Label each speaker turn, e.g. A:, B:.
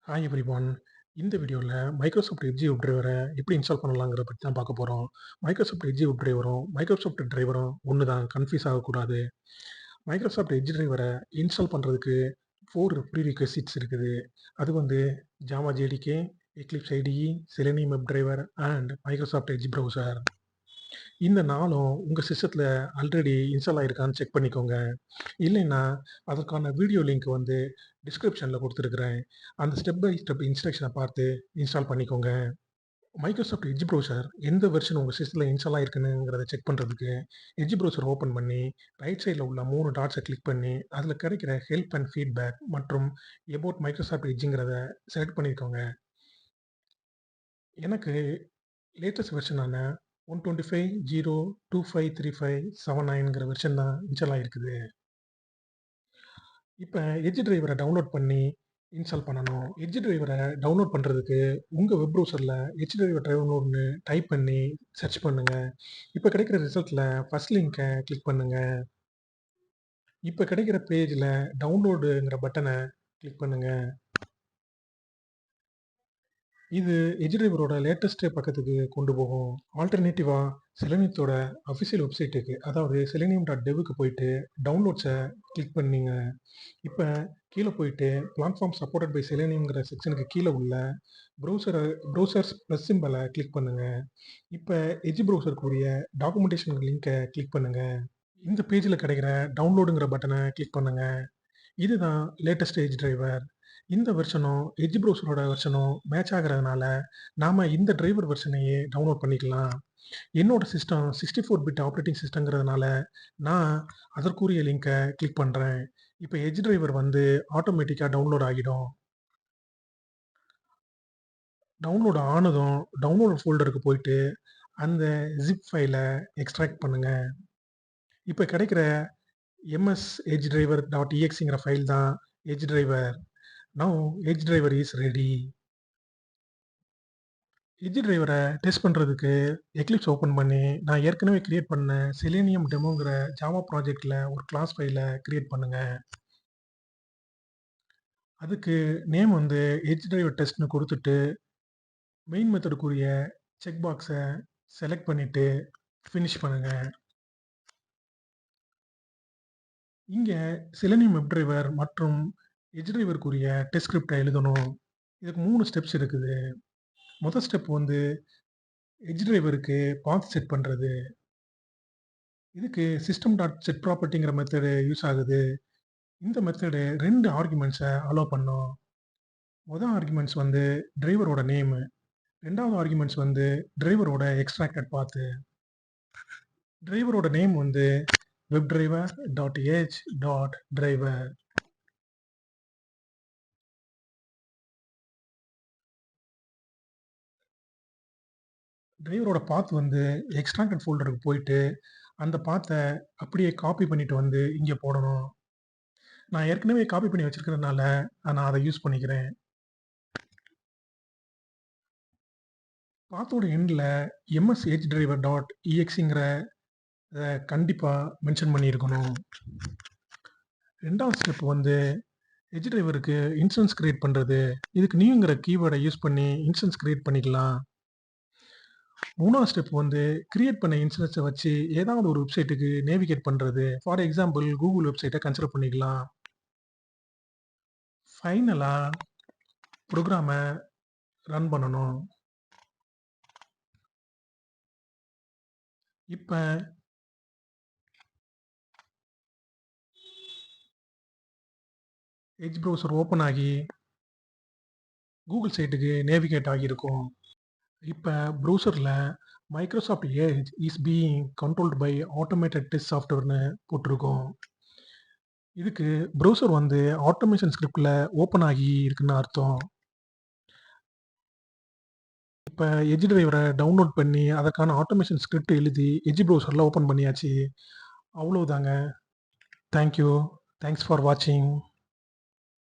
A: Hi everyone. இந்த வீடியோல Microsoft edge web டிரைவர எப்படி இன்ஸ்டால் பண்ணலாங்கிறத பத்தி தான் பார்க்க போறோம். மைக்ரோசாஃப்ட் எட்ஜ் வெப் டிரைவரும், மைக்ரோசாஃப்ட் டிரைவரும் ஒண்ணு தான். கன்ஃப்யூஸ் ஆகக்கூடாது. மைக்ரோசாஃப்ட் எட்ஜ் டிரைவர இன்ஸ்டால் பண்றதுக்கு 4 ப்ரீ ரிக்வெசிட்ஸ் இருக்குது. அது வந்து Java JDK, Eclipse IDE, selenium web driver and Microsoft edge browser. இந்த 4ம் உங்க சிஸ்டத்துல ஆல்ரெடி இன்ஸ்டால் ஆயிருக்கான்னு செக் பண்ணிக்கோங்க. இல்லைன்னா, அதற்கான வீடியோ லிங்க் வந்து டிஸ்கிரிப்ஷன்ல குடுத்துருக்கிறேன். அந்த ஸ்டெப் பை ஸ்டெப் இன்ஸ்ட்ரக்ஷன பார்த்து இன்ஸ்டால் பண்ணிக்கோங்க. மைக்ரோசாஃப்ட் எட்ஜ் ப்ரௌசர் எந்த வெர்ஷன் உங்க சிஸ்டத்துல இன்ஸ்டால் ஆயிருக்குங்கிறத செக் பண்றதுக்கு, எட்ஜ் ப்ரௌசர் ஓப்பன் பண்ணி, ரைட் சைட்ல உள்ள 3 டாட்ஸ கிளிக் பண்ணி, அதுல கிடைக்கிற ஹெல்ப் அண்ட் ஃபீட்பேக் மற்றும் எபோட் மைக்ரோசாஃப்ட் எட்ஜ்ங்கிறத செலக்ட் பண்ணிக்கோங்க. எனக்கு லேட்டஸ்ட் வெர்ஷனான 125.0.2535.79ங்கிற வெர்ஷன் தான் இன்ஸ்டால் ஆயிருக்குது. இப்ப எட்ஜ் டிரைவர டவுன்லோட் பண்ணி இன்ஸ்டால் பண்ணணும். எட்ஜ் டிரைவர டவுன்லோட் பண்றதுக்கு உங்க வெப் ப்ரௌசர்ல எட்ஜ் டிரைவர் டவுன்லோட்ன்னு டைப் பண்ணி சர்ச் பண்ணுங்க. இப்ப கிடைக்கிற ரிசல்ட்ல ஃபர்ஸ்ட் லிங்க கிளிக் பண்ணுங்க. இப்ப கிடைக்கிற பேஜ்ல டவுன்லோடுங்கிற பட்டன கிளிக் பண்ணுங்க. இது எட்ஜ் டிரைவரோட லேட்டஸ்ட் பக்கத்துக்கு கொண்டு போகும். ஆல்டர்னேட்டிவா செலினியத்தோட அஃபிஷியல் வெப்சைட்டுக்கு, அதாவது selenium.devக்கு போயிட்டு டவுன்லோட்ஸ கிளிக் பண்ணீங்க. இப்ப கீழ போயிட்டு பிளாட்ஃபார்ம் சப்போர்ட்டட் பை செலினியம்ங்கிற செக்ஷனுக்கு கீழ உள்ள ப்ரௌசர்ஸ் பிளஸ் சிம்பல கிளிக் பண்ணுங்க. இப்ப எட்ஜ் ப்ரௌசருக்குரிய டாக்குமெண்டேஷன் லிங்க கிளிக் பண்ணுங்க. இந்த பேஜ்ல கிடைக்கிற டவுன்லோடுங்கிற பட்டன கிளிக் பண்ணுங்க. இதுதான் லேட்டஸ்ட் எட்ஜ் டிரைவர். இந்த வெர்ஷனும் எட்ஜ் ப்ரௌசரோட வெர்ஷனும் மேட்ச் ஆகுறதுனால, நாம இந்த டிரைவர் வெர்ஷனையே டவுன்லோட் பண்ணிக்கலாம். என்னோட சிஸ்டம் 64 பிட் ஆப்பரேட்டிங் சிஸ்டம்ங்கிறதுனால, நான் அதற்குரிய லிங்க கிளிக் பண்றேன். இப்ப எட்ஜ் டிரைவர் வந்து ஆட்டோமேட்டிக்கா டவுன்லோட் ஆகிடும். டவுன்லோட் ஆனதும், டவுன்லோட் ஃபோல்டருக்கு போயிட்டு, அந்த ஜிப் ஃபைல எக்ஸ்ட்ராக்ட் பண்ணுங்க. இப்ப கிடைக்கிற ms edge driver.exeங்கிற ஃபைல் தான் Edge driver. Now Edge driver is ready. Edge டிரைவர டெஸ்ட் பண்றதுக்கு எக்லிப்ஸ் ஓப்பன் பண்ணி, நான் ஏற்கனவே கிரியேட் பண்ண செலினியம் டெமோங்கிற ஜாவா ப்ராஜெக்ட்ல ஒரு கிளாஸ் ஃபைல கிரியேட் பண்ணுங்க. அதுக்கு நேம் வந்து எட்ஜ் டிரைவர் டெஸ்ட்ன்னு குடுத்துட்டு, மெயின் மெத்தடுக்குரிய செக் பாக்ஸ செலக்ட் பண்ணிட்டு ஃபினிஷ் பண்ணுங்க. இங்க செலினியம் வெப் டிரைவர் மற்றும் எட்ஜ் டிரைவருக்குரிய டெஸ்ட் ஸ்கிரிப்ட்ட எழுதணும். இதுக்கு 3 ஸ்டெப்ஸ் இருக்குது. முதல் ஸ்டெப் வந்து எட்ஜ் டிரைவருக்கு பாத் செட் பண்றது. இதுக்கு system.set ப்ராப்பர்ட்டிங்கிற மெத்தடு யூஸ் ஆகுது. இந்த மெத்தடு 2 ஆர்குமெண்ட்ஸ அலோவ் பண்ணும். மொத ஆர்குமெண்ட்ஸ் வந்து டிரைவரோட நேமு. 2வது ஆர்குமெண்ட்ஸ் வந்து டிரைவரோட எக்ஸ்ட்ராக்டட் பாத்து. டிரைவரோட நேம் வந்து webdriver.edge.driver. டிரைவரோட பாத் வந்து எக்ஸ்ட்ராக்டட் ஃபோல்டருக்கு போயிட்டு, அந்த பாத்த அப்படியே காப்பி பண்ணிட்டு வந்து இங்க போடணும். நான் ஏற்கனவே காப்பி பண்ணி வச்சிருக்கிறதுனால, நான் அத யூஸ் பண்ணிக்கிறேன். பாத்தோட எண்ட்ல ms edge driver.exeங்கிற கண்டிப்பா மென்ஷன் பண்ணியிருக்கணும். 2வது ஸ்டெப் வந்து எட்ஜ் டிரைவருக்கு இன்ஸ்டன்ஸ் கிரியேட் பண்றது. இதுக்கு நியூங்கிற கீவேர்ட யூஸ் பண்ணி இன்ஸ்டன்ஸ் கிரியேட் பண்ணிக்கலாம். 3வது ஸ்டெப் வந்து கிரியேட் பண்ண இன்ஸ்டன்ஸ வச்சு ஏதாவது ஒரு வெப்சைட்டுக்கு நேவிகேட் பண்றது. ஃபார் எக்ஸாம்பிள் கூகுள் வெப்சைட்ட கன்சிடர் பண்ணிக்கலாம். ஃபைனலா புரோகிராம ரன் பண்ணணும். இப்ப எட்ஜ் ப்ரௌசர் ஓப்பன் ஆகி கூகுள் சைட்டுக்கு நேவிகேட் ஆகியிருக்கும். இப்ப ப்ரௌசர்ல Microsoft Edge is being controlled by automated test சாஃப்ட்வேர்ன்னு போட்டிருக்கும். இதுக்கு ப்ரௌசர் வந்து ஆட்டோமேஷன் ஸ்கிரிப்ட்ல ஓப்பன் ஆகி இருக்குன்னு அர்த்தம். இப்ப எட்ஜ் டிரைவர டவுன்லோட் பண்ணி, அதற்கான ஆட்டோமேஷன் ஸ்கிரிப்ட் எழுதி எட்ஜ் ப்ரௌசர்ல ஓப்பன் பண்ணியாச்சு. அவ்வளவுதாங்க. Thank you. தேங்க்ஸ் ஃபார் வாட்சிங்.